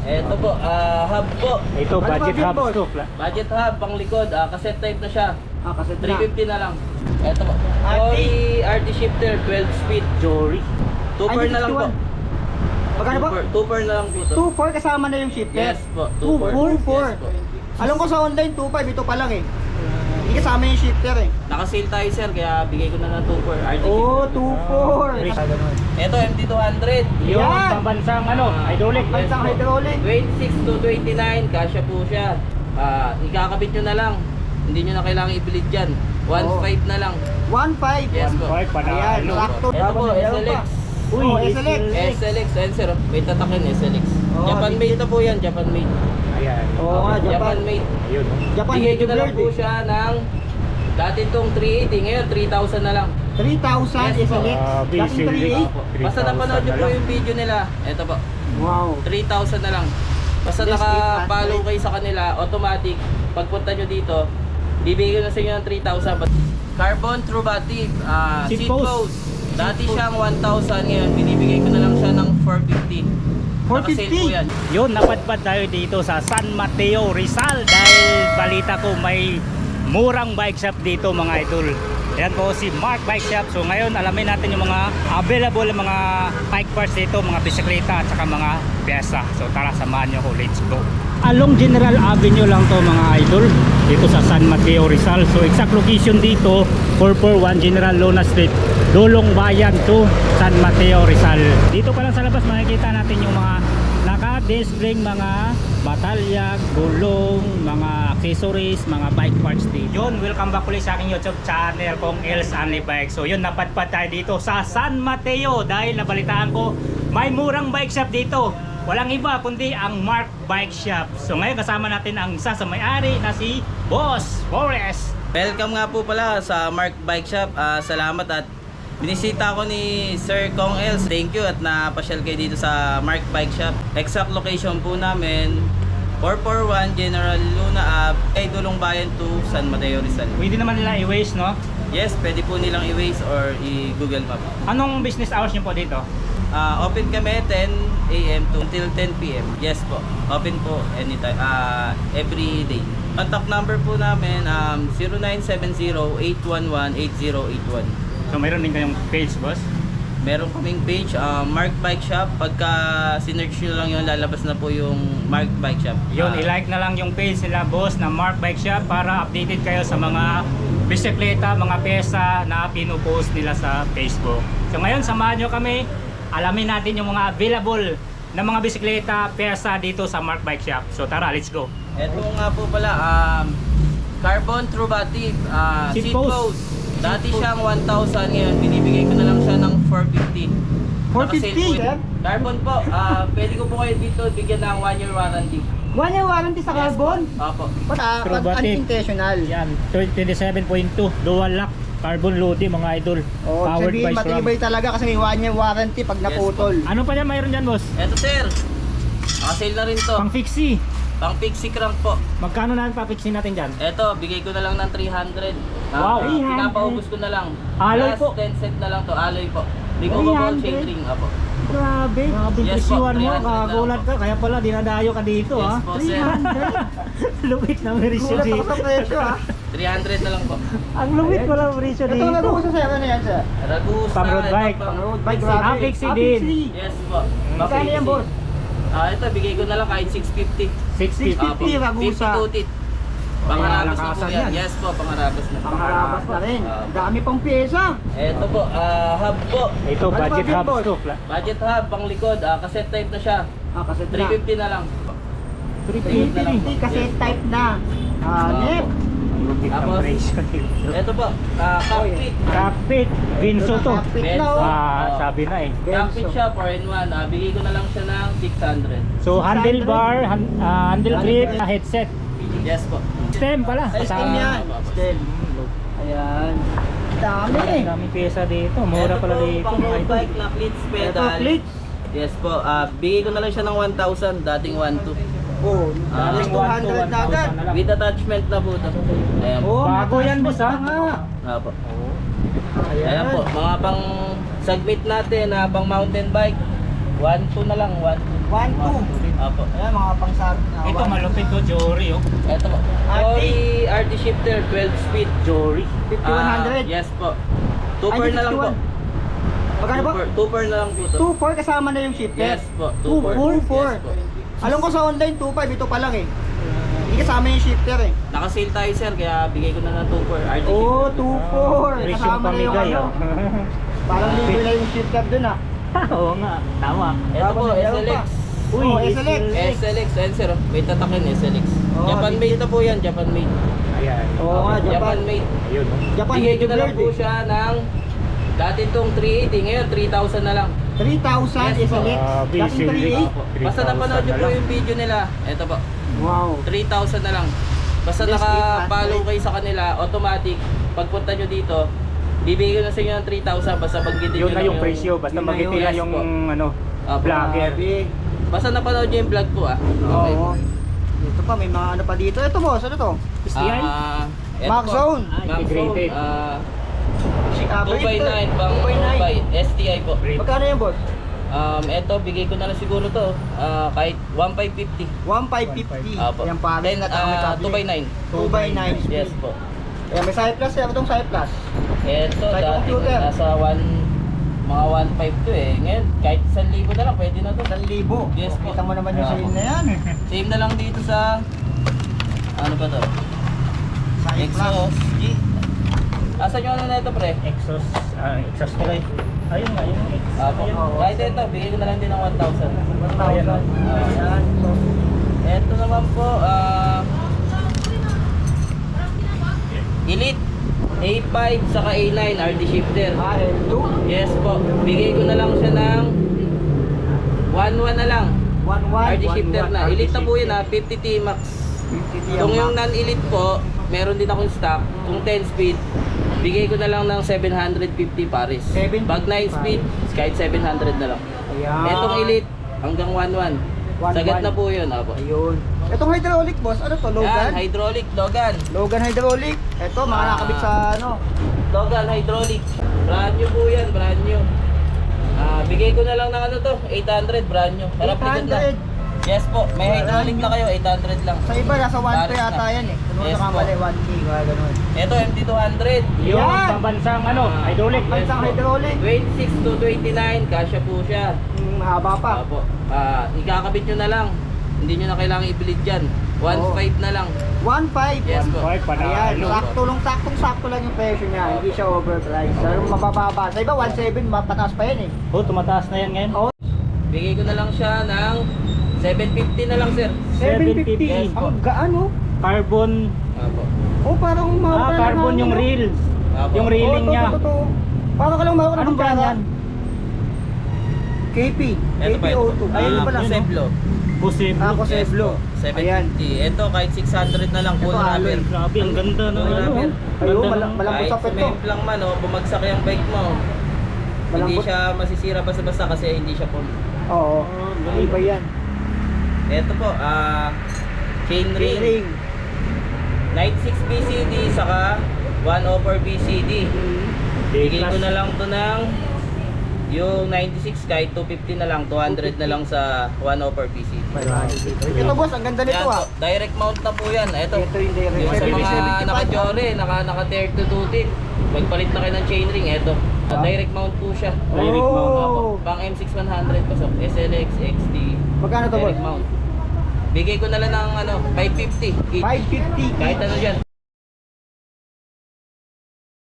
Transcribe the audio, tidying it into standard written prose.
Ito po, hub po. Ito, budget hub to. Budget hub, pang likod. Cassette type na siya. Cassette na. 350 na lang. Ito po. Jory RT shifter, 12 speed. Jory. 2 na lang po. Magkano po? 2 na lang po to. 2.4 kasama na yung shifter. Yes po, 2.4. 2.4. Yes po. Alam ko sa online 2.5, ito pa lang eh. Hindi kasama yung shifter eh. Naka-sale tayo sir, kaya bigay ko na ng 2.4 RT Oh, shifter. 2.4. Ito MT200. Yung Yan. pambansang hydraulic. Bansang hydraulic. 26 to 29, kasya po siya. Ikakabit nyo na lang. Hindi nyo na kailangan ipilit dyan. 1.5 na lang. 1.5. Yes po. Okay, panalo. Ayan, sakto. Ito po, SLX. Uy, Oh, SLX. SLX, ayan sir. May tatakin SLX. Oh, Japan made na po yan, Japan made. Ayan. Oo nga, Japan Japan. made. Ayun. Japan Bigay ko na lang Blade po eh. siya ng dati itong 380, ngayon 3,000 na lang. 3,000 Yes po. SLX. Grabe, Dating SLX. 3.8. Basta napanood nyo po yung video nila. Ito po, Wow. 3,000 na lang. Basta Yes, naka-follow kayo sa kanila, automatic. Pagpunta nyo dito, bibigay ko na sa inyo ng 3,000. Carbon True Batic, Seat seat post. post. Dati siyang 1,000, ngayon binibigay ko na lang siya ng 450. 450? Naka-sale po yan. Yun, napadpad tayo dito sa San Mateo, Rizal dahil balita ko may murang bike shop dito mga idol. Yan po si Mark Bike Shop. So ngayon alamin natin yung mga available mga bike parts dito, mga bisikleta at saka mga pyesa. So tara, samahan nyo ko, let's go. Along General Avenue lang to mga idol, dito sa San Mateo, Rizal. So exact location dito, 441 General Luna Street, Dulong Bayan to San Mateo, Rizal. Dito pa lang sa labas makikita natin yung mga naka-display mga batalyag, gulong, mga accessories, mga bike parts dito. Yun, welcome back ulit sa aking YouTube channel kong Els Only Bike. So yun, napadpad tayo dito sa San Mateo dahil nabalitaan ko may murang bike shop dito. Walang iba kundi ang Mark Bike Shop. So ngayon kasama natin ang isa sa may-ari na si Boss Forrest. Welcome nga po pala sa Mark Bike Shop. Salamat at binisita ko ni Sir Kong Els. Thank you at napasyal kayo dito sa Mark Bike Shop. Exact location po namin 441 General Luna Ave, kay Dulong Bayan to San Mateo, Rizal. Pwede naman nila i-waste, no? Yes, pwede po nilang i-Waze or i-Google Map. Anong business hours niyo po dito? Open kami 10 AM to until 10 PM. Yes po. Open po anytime, every day. Contact number po namin 0970-811-8081. So mayroon din kayong page, boss? Meron kaming page, Mark Bike Shop. Pagka sinerch nyo lang yun, lalabas na po yung Mark Bike Shop. Yun, i-like na lang yung page nila, boss, na Mark Bike Shop para updated kayo sa mga bisikleta, mga pyesa na pinupost nila sa Facebook. So ngayon, samahan nyo kami. Alamin natin yung mga available na mga bisikleta, pyesa dito sa Mark Bike Shop. So tara, let's go. Ito nga po pala, Carbon True Batic, Seat seat post. post. Dati siyang 1,000, ngayon binibigay ko na lang siya ng 450. 450? Naka-sale po yan. Carbon po, pwede ko po kayo dito bigyan ng 1 year warranty. 1 year warranty sa carbon? Opo. Pag Acrobatic. unintentional. Yan, 27.2, dual lock, carbon loading mga idol. Oh, Powered by sabihin SRAM. matibay talaga kasi may 1 year warranty pag naputol. Ano pa yan mayroon dyan, boss? Eto sir, naka-sale na rin to. Pang fixie. Pang pixie crank po. Magkano na pa-fixie natin dyan? Eto, bigay ko na lang ng 300. Wow. 300. Pinapaubos ko na lang. Alloy Last po. 10 cent na lang to, alloy po. Removable 300. chain ring, apo. Grabe. Grabe, Yes po, presyuhan mo, 300 na kagulat ka, kaya pala dinadayo ka dito, Yes ha? po sir. 300. Lupit na presyo Gulat ako dito. sa presyo ah. 300 na lang po. Ang lupit pala ang presyo Ito dito. nagugusto sa'yo, ano yan sir? Ragusa. Pang road ito bike. pang road Bike bike. grabe. Ah, fixie din. Yes po. Magkano yan boss? Ito, bigay ko na lang kahit 650. 650. 650. Ragusa. 52 tit. Pangarabas na po Malakasan yan. yan. Yes po, pangarabas na. Pangharabas na rin. Dami pang pyesa. Ito po, hub po. Ito, Ano budget ba, hub boss? to. Budget hub, pang likod. Cassette type na siya. Kasi 350 na lang. 350 kasi type na. Net. Lupit ang Tapos, presyo dito. Ito po, cockpit. Cockpit, Vinso to. Cockpit na Benzo. oh. Sabi na eh. Cockpit siya, 4-in-1. Bigay ko na lang siya ng 600. So, handlebar, handle grip, headset. Yes po. Stem pala. Ay, Stem yan. Stem. Ayan. Dami eh. Daming pyesa dito. Mura Ito pala po, dito. pang road Idol. bike na cleats Ito, pedal. plates. Yes po, bigay ko na lang siya ng 1,000, dating 1,200. Oh, Dating 200 na agad. With attachment na po ito. Ayan po. Oh, Bago yan, boss, ha? Apo. Ayan po, mga pang segment natin, pang mountain bike. 1,200 na lang, 1,200. 1, 2. Apo. Ayan mga pang sa Ito malupit to, Jory oh. Ito po. Jory RT shifter 12 speed. Jory. 5100. Yes po. 2 per na lang po. Magkano po? 2 per na lang po to. 2.4 kasama na yung shifter. Yes po. 2.4. Yes po. Alam ko sa online 2.5 ito pa lang eh. Hindi kasama yung shifter eh. Naka-sale tayo sir, kaya bigay ko na ng 2 per RT Oh, shifter. 2.4. Presyong Kasama na yung pamigay ano. oh. Parang libre na yung shifter dun ah. Oo nga, tama. Ito po, Tapos meron SLX. Uy, oh, SLX. SLX, ayan sir, oh. May tatakin SLX. Oh, Japan made na po yan, Japan made. Ayan. Oo nga, Japan. Japan made. Ayun oh. Japan Bigay ko na lang Bird po eh. siya ng dati itong 380, ngayon 3,000 na lang. 3,000 Yes, po. SLX. Dating 3.8. Basta napanood nyo po yung video nila. Ito po, Wow. 3,000 na lang. Basta Yes, naka-follow kayo sa kanila, automatic, pagpunta nyo dito, bibigay ko na sa inyo ng 3,000 basta pagkitin Yun nyo na lang yung presyo, basta yun na magiti yun. na Yes yung po. ano, Apo. vlogger. Basta napanood nyo yung vlog po ah. Okay. Oo. Ito pa, may mga ano pa dito. Ito boss, ano to? STI? Eto Mark po. Zone. Mark Integrated. Zone. Brief 2x9 pang 2x9. by STI po. Magkano yan boss? Eto, bigay ko na lang siguro to. Kahit 1,550. 1,550. Apo. Ayan pare. Then, 2x9. 2x9. Yes po. Ayan, may side plus. Ano itong side plus? Eto, Sa dati computer. nasa mga 1.5 to eh. Ngayon, kahit 1,000 na lang, pwede na to. 1,000. Yes po. Kita mo naman yung sale na yan. Same na lang dito sa, ano ba to? Side plus. Exos G. Asan yung ano na ito pre? Exhaust, exhaust tray. Ayun nga, yung exhaust. Apo. Kahit ito, bigay ko na lang din ng 1,000. 1,000. Ayan. So, Ito naman po, Elite A5 saka A9 RD shifter. L2. Yes po. Bigay ko na lang siya ng 1.1 na lang. 1,1. RD shifter na. Elite na po yun ha, 50 T-Max. 50 Kung yung non-elite po, meron din akong stock. Kung 10 speed, bigay ko na lang ng 750 pares. 750 Pag 9 speed, kahit 700 na lang. Ayan. Etong elite, hanggang 1.1. 1.1. Sagat na po yun. Apo. Ayun. Itong hydraulic boss, ano to? Yan, Logan? hydraulic, Logan. Logan hydraulic. Ito, mga nakabit sa ano. Logan hydraulic. Brand new po yan, brand new. Bigay ko na lang ng ano to, 800 brand new. Para pligat na. 800. Yes po, may hydraulic na kayo, 800 lang. Sa iba, nasa 1K Pares ata na. yan eh. Kung Yes sa kamali, po. 1K, mga ganun. Ito, MT200. Yung Yan! pambansang ano, hydraulic. Pansang hydraulic. 26 to 29, kasya po siya. Mahaba pa. Apo. Ikakabit nyo na lang. Hindi nyo na kailangan ibilid dyan. 1.5 na lang. 1.5. Yes po. Five, Ayan, panalo. saktong-sakto lang yung presyo niya. Hindi siya overpriced. Pero mabababa. Sa iba, 1.7, mapataas pa yan eh. Oh, tumataas na yan ngayon. Oh, Bigay ko na lang siya ng 750 na lang sir. 750. Yes po. Ang gaan oh. Carbon. Apo. Oh, parang mahaba na Carbon lang, yung ano? reel. Apo. Yung railing Oh, niya. totoo. Parang ka lang mahaba Anong brand yan? KP. Ito pa ito. KP02. Ayun pa lang. no? Puseblo. Posible. Ako Yes Seblo. po. Ayan. 750. Ito kahit 600 na lang full Ito, rubber. alloy. Grabe, ang ganda na. Ayun, ano. ayun. Ayun, Ganda ng- malambot Kahit sa pet to. sumemp lang man, bumagsak yung bike mo. Hindi Malambot. siya masisira basta-basta kasi hindi siya full. Oo. galing. Iba yan. Ito po, chain ring. Ring. 96 BCD saka 104 BCD. Bigay ko na lang to ng yung 96 kahit 250 na lang, 200 na lang sa 104 BCD. Ito boss, ang ganda nito Yan ah. po, direct mount na po yan. Ito, Ito yung direct. yung sa mga 775, naka-jore, naka-tear to tutin. Magpalit na kayo ng chain ring, ito. Direct mount po siya. Direct mount. Apo. Oh. Pang M6100 pa sa SLX, XD. Magkano to boss? Direct mount. Bigay ko na lang ng 550 each. 550. Kahit ano dyan.